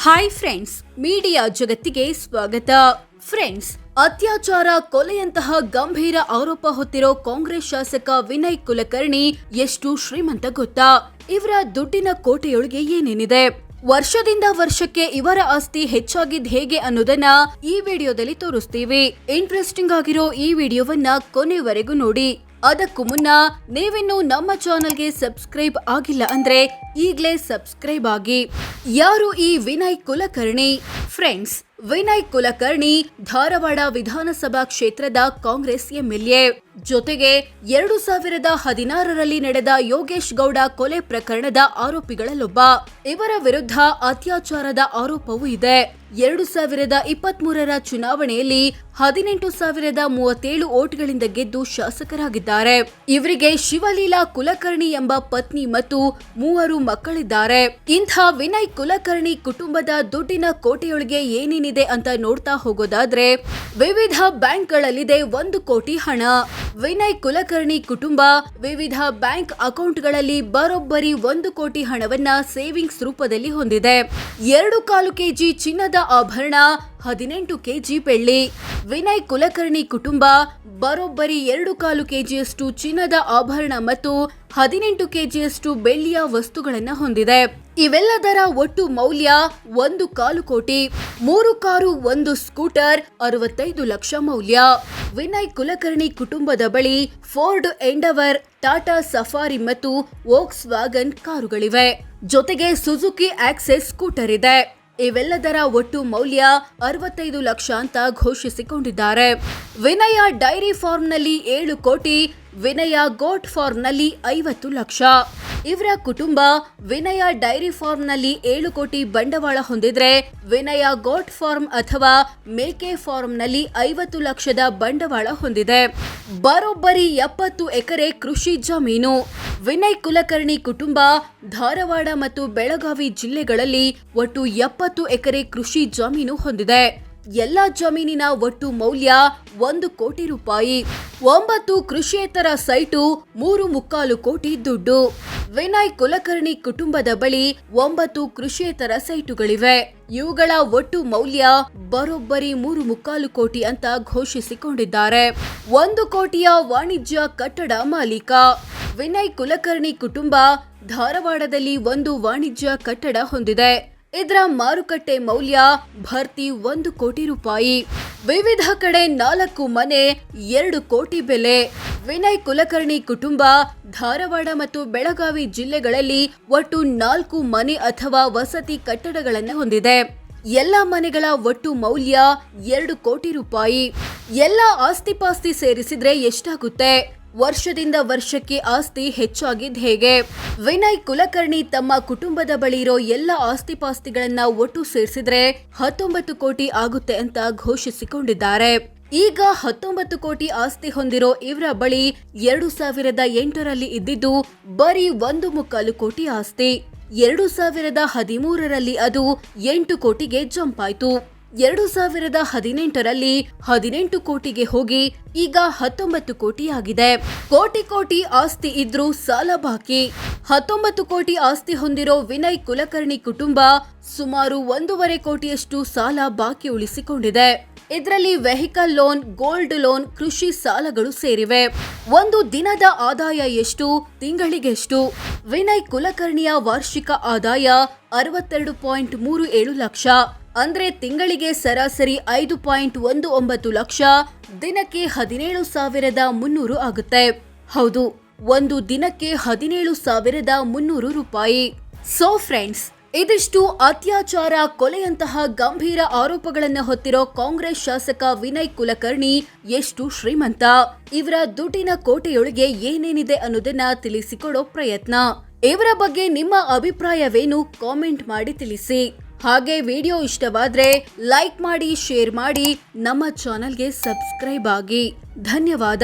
Hi friends, media ಜಗತ್ತಿಗೆ ಸ್ವಾಗತ. Friends, ಅತ್ಯಾಚಾರ, ಕೊಲೆಯಂತಹ ಗಂಭೀರ ಆರೋಪ ಹೊತ್ತಿರೋ ಕಾಂಗ್ರೆಸ್ ಶಾಸಕ ವಿನಯ್ ಕುಲಕರ್ಣಿ ಎಷ್ಟು ಶ್ರೀಮಂತ ಗೊತ್ತಾ? ಇವರ ದುಡ್ಡಿನ ಕೋಟೆಯೊಳಗೆ ಏನೇನಿದೆ? ವರ್ಷದಿಂದ ವರ್ಷಕ್ಕೆ ಇವರ ಆಸ್ತಿ ಹೆಚ್ಚಾಗಿದ್ ಹೇಗೆ ಅನ್ನೋದನ್ನ ಈ ವಿಡಿಯೋದಲ್ಲಿ ತೋರಿಸ್ತೀವಿ. ಇಂಟ್ರೆಸ್ಟಿಂಗ್ ಆಗಿರೋ ಈ ವಿಡಿಯೋವನ್ನ ಕೊನೆವರೆಗೂ ನೋಡಿ. ಅದಕ್ಕೂ ಮುನ್ನ ನೀವಿನ್ನು ನಮ್ಮ ಚಾನೆಲ್ಗೆ ಸಬ್ಸ್ಕ್ರೈಬ್ ಆಗಿಲ್ಲ ಅಂದ್ರೆ ಈಗಲೇ ಸಬ್ಸ್ಕ್ರೈಬ್ ಆಗಿ. ಯಾರು ಈ ವಿನಯ್ ಕುಲಕರ್ಣಿ? ಫ್ರೆಂಡ್ಸ್, ವಿನಯ್ ಕುಲಕರ್ಣಿ ಧಾರವಾಡ ವಿಧಾನಸಭಾ ಕ್ಷೇತ್ರದ ಕಾಂಗ್ರೆಸ್ ಎಂಎಲ್ಎ. ಜೊತೆಗೆ 2016ರಲ್ಲಿ ನಡೆದ ಯೋಗೇಶ್ ಗೌಡ ಕೊಲೆ ಪ್ರಕರಣದ ಆರೋಪಿಗಳಲ್ಲೊಬ್ಬ. ಇವರ ವಿರುದ್ಧ ಅತ್ಯಾಚಾರದ ಆರೋಪವೂ ಇದೆ. 2023ರ ಚುನಾವಣೆಯಲ್ಲಿ 18,037 ಓಟ್ಗಳಿಂದ ಗೆದ್ದು ಶಾಸಕರಾಗಿದ್ದಾರೆ. ಇವರಿಗೆ ಶಿವಲೀಲಾ ಕುಲಕರ್ಣಿ ಎಂಬ ಪತ್ನಿ ಮತ್ತು 3 ಮಕ್ಕಳಿದ್ದಾರೆ. ಇಂಥ ವಿನಯ್ ಕುಲಕರ್ಣಿ ಕುಟುಂಬದ ದುಡ್ಡಿನ ಕೋಟೆಯೊಳಗೆ ಏನೇನಿದೆ ಅಂತ ನೋಡ್ತಾ ಹೋಗೋದಾದ್ರೆ, ವಿವಿಧ ಬ್ಯಾಂಕ್ಗಳಲ್ಲಿದೆ 1 ಕೋಟಿ ಹಣ. ವಿನಯ್ ಕುಲಕರ್ಣಿ ಕುಟುಂಬ ವಿವಿಧ ಬ್ಯಾಂಕ್ ಅಕೌಂಟ್ಗಳಲ್ಲಿ ಬರೋಬ್ಬರಿ 1 ಕೋಟಿ ಹಣವನ್ನ ಸೇವಿಂಗ್ಸ್ ರೂಪದಲ್ಲಿ ಹೊಂದಿದೆ. 2.25 ಕೆಜಿ ಚಿನ್ನದ ಆಭರಣ, 18 ಕೆಜಿ ಬೆಳ್ಳಿ. ವಿನಯ್ ಕುಲಕರ್ಣಿ ಕುಟುಂಬ ಬರೋಬ್ಬರಿ 2.25 ಕೆಜಿಯಷ್ಟು ಚಿನ್ನದ ಆಭರಣ ಮತ್ತು 18 ಕೆಜಿಯಷ್ಟು ಬೆಳ್ಳಿಯ ವಸ್ತುಗಳನ್ನ ಹೊಂದಿದೆ. ಇವೆಲ್ಲದರ ಒಟ್ಟು ಮೌಲ್ಯ 1.25 ಕೋಟಿ. 3 ಕಾರು, 1 ಸ್ಕೂಟರ್, 65 ಲಕ್ಷ ಮೌಲ್ಯ. ವಿನಯ್ ಕುಲಕರ್ಣಿ ಕುಟುಂಬದ ಬಳಿ ಫೋರ್ಡ್ ಎಂಡವರ್, ಟಾಟಾ ಸಫಾರಿ ಮತ್ತು ವೋಕ್ಸ್ ವ್ಯಾಗನ್ ಕಾರುಗಳಿವೆ. ಜೊತೆಗೆ ಸುಜುಕಿ ಆಕ್ಸೆಸ್ ಸ್ಕೂಟರ್ ಇದೆ. ಇವೆಲ್ಲದರ ಒಟ್ಟು ಮೌಲ್ಯ 65 ಲಕ್ಷ ಅಂತ ಘೋಷಿಸಿಕೊಂಡಿದ್ದಾರೆ. ವಿನಯ ಡೈರಿ ಫಾರ್ಮ್ನಲ್ಲಿ 7 ಕೋಟಿ, ವಿನಯ ಗೋಟ್ ಫಾರ್ಮ್ನಲ್ಲಿ 50 ಲಕ್ಷ. ಇವರ ಕುಟುಂಬ ವಿನಯ ಡೈರಿ ಫಾರ್ಮ್ನಲ್ಲಿ 7 ಕೋಟಿ ಬಂಡವಾಳ ಹೊಂದಿದ್ರೆ, ವಿನಯ ಗೋಟ್ ಫಾರ್ಮ್ ಅಥವಾ ಮೇಕೆ ಫಾರ್ಮ್ನಲ್ಲಿ 50 ಲಕ್ಷದ ಬಂಡವಾಳ ಹೊಂದಿದೆ. ಬರೋಬ್ಬರಿ 70 ಎಕರೆ ಕೃಷಿ ಜಮೀನು. ವಿನಯ್ ಕುಲಕರ್ಣಿ ಕುಟುಂಬ ಧಾರವಾಡ ಮತ್ತು ಬೆಳಗಾವಿ ಜಿಲ್ಲೆಗಳಲ್ಲಿ ಒಟ್ಟು 70 ಎಕರೆ ಕೃಷಿ ಜಮೀನು ಹೊಂದಿದೆ. ಎಲ್ಲ ಜಮೀನಿನ ಒಟ್ಟು ಮೌಲ್ಯ 1 ಕೋಟಿ ರೂಪಾಯಿ. 9 ಕೃಷಿಯೇತರ ಸೈಟು, 3.25 ಕೋಟಿ ದುಡ್ಡು. ವಿನಯ್ ಕುಲಕರ್ಣಿ ಕುಟುಂಬದ ಬಳಿ 9 ಕೃಷಿಯೇತರ ಸೈಟುಗಳಿವೆ. ಇವುಗಳ ಒಟ್ಟು ಮೌಲ್ಯ ಬರೋಬ್ಬರಿ 3.25 ಕೋಟಿ ಅಂತ ಘೋಷಿಸಿಕೊಂಡಿದ್ದಾರೆ. 1 ಕೋಟಿಯ ವಾಣಿಜ್ಯ ಕಟ್ಟಡ ಮಾಲೀಕ. ವಿನಯ್ ಕುಲಕರ್ಣಿ ಕುಟುಂಬ ಧಾರವಾಡದಲ್ಲಿ 1 ವಾಣಿಜ್ಯ ಕಟ್ಟಡ ಹೊಂದಿದೆ. ಇದರ ಮಾರುಕಟ್ಟೆ ಮೌಲ್ಯ ಭರ್ತಿ 1 ಕೋಟಿ ರೂಪಾಯಿ. ವಿವಿಧ ಕಡೆ 4 ಮನೆ, 2 ಕೋಟಿ ಬೆಲೆ. ವಿನಯ್ ಕುಲಕರ್ಣಿ ಕುಟುಂಬ ಧಾರವಾಡ ಮತ್ತು ಬೆಳಗಾವಿ ಜಿಲ್ಲೆಗಳಲ್ಲಿ ಒಟ್ಟು 4 ಮನೆ ಅಥವಾ ವಸತಿ ಕಟ್ಟಡಗಳನ್ನು ಹೊಂದಿದೆ. ಎಲ್ಲ ಮನೆಗಳ ಒಟ್ಟು ಮೌಲ್ಯ 2 ಕೋಟಿ ರೂಪಾಯಿ. ಎಲ್ಲ ಆಸ್ತಿಪಾಸ್ತಿ ಸೇರಿಸಿದ್ರೆ ಎಷ್ಟಾಗುತ್ತೆ? ವರ್ಷದಿಂದ ವರ್ಷಕ್ಕೆ ಆಸ್ತಿ ಹೆಚ್ಚಾಗಿದ್ ಹೇಗೆ? ವಿನಯ್ ಕುಲಕರ್ಣಿ ತಮ್ಮ ಕುಟುಂಬದ ಬಳಿ ಇರೋ ಎಲ್ಲ ಆಸ್ತಿಪಾಸ್ತಿಗಳನ್ನ ಒಟ್ಟು ಸೇರಿಸಿದ್ರೆ 19 ಕೋಟಿ ಆಗುತ್ತೆ ಅಂತ ಘೋಷಿಸಿಕೊಂಡಿದ್ದಾರೆ. ಈಗ 19 ಕೋಟಿ ಆಸ್ತಿ ಹೊಂದಿರೋ ಇವರ ಬಳಿ 2008ರಲ್ಲಿ ಇದ್ದಿದ್ದು ಬರೀ 1.25 ಕೋಟಿ ಆಸ್ತಿ. 2013ರಲ್ಲಿ ಅದು 8 ಕೋಟಿಗೆ ಜಂಪ್ ಆಯ್ತು. 2018ರಲ್ಲಿ 18 ಕೋಟಿಗೆ ಹೋಗಿ ಈಗ 19 ಕೋಟಿ ಆಗಿದೆ. ಕೋಟಿ ಆಸ್ತಿ ಇದ್ರೂ ಸಾಲ ಬಾಕಿ. 19 ಕೋಟಿ ಆಸ್ತಿ ಹೊಂದಿರೋ ವಿನಯ್ ಕುಲಕರ್ಣಿ ಕುಟುಂಬ ಸುಮಾರು 1.5 ಕೋಟಿಯಷ್ಟು ಸಾಲ ಬಾಕಿ ಉಳಿಸಿಕೊಂಡಿದೆ. ಇದರಲ್ಲಿ ವೆಹಿಕಲ್ ಲೋನ್, ಗೋಲ್ಡ್ ಲೋನ್, ಕೃಷಿ ಸಾಲಗಳು ಸೇರಿವೆ. ಒಂದು ದಿನದ ಆದಾಯ ಎಷ್ಟು? ತಿಂಗಳಿಗೆಷ್ಟು? ವಿನಯ್ ಕುಲಕರ್ಣಿಯ ವಾರ್ಷಿಕ ಆದಾಯ 62.37 ಲಕ್ಷ. ಅಂದ್ರೆ ತಿಂಗಳಿಗೆ ಸರಾಸರಿ 5.19 ಲಕ್ಷ. ದಿನಕ್ಕೆ 17,300 ಆಗುತ್ತೆ. ಹೌದು, ಒಂದು ದಿನಕ್ಕೆ 17,300 ರೂಪಾಯಿ. ಸೋ ಫ್ರೆಂಡ್ಸ್, ಇದಿಷ್ಟು ಅತ್ಯಾಚಾರ, ಕೊಲೆಯಂತಹ ಗಂಭೀರ ಆರೋಪಗಳನ್ನು ಹೊತ್ತಿರೋ ಕಾಂಗ್ರೆಸ್ ಶಾಸಕ ವಿನಯ್ ಕುಲಕರ್ಣಿ ಎಷ್ಟು ಶ್ರೀಮಂತ, ಇವರ ದುಡ್ಡಿನ ಕೋಟೆಯೊಳಗೆ ಏನೇನಿದೆ ಅನ್ನೋದನ್ನ ತಿಳಿಸಿಕೊಡೋ ಪ್ರಯತ್ನ. ಇವರ ಬಗ್ಗೆ ನಿಮ್ಮ ಅಭಿಪ್ರಾಯವೇನು? ಕಾಮೆಂಟ್ ಮಾಡಿ ತಿಳಿಸಿ. ಹಾಗೆ ವಿಡಿಯೋ ಇಷ್ಟವಾದ್ರೆ ಲೈಕ್ ಮಾಡಿ, ಶೇರ್ ಮಾಡಿ, ನಮ್ಮ ಚಾನೆಲ್ಗೆ ಸಬ್ಸ್ಕ್ರೈಬ್ ಆಗಿ. ಧನ್ಯವಾದ.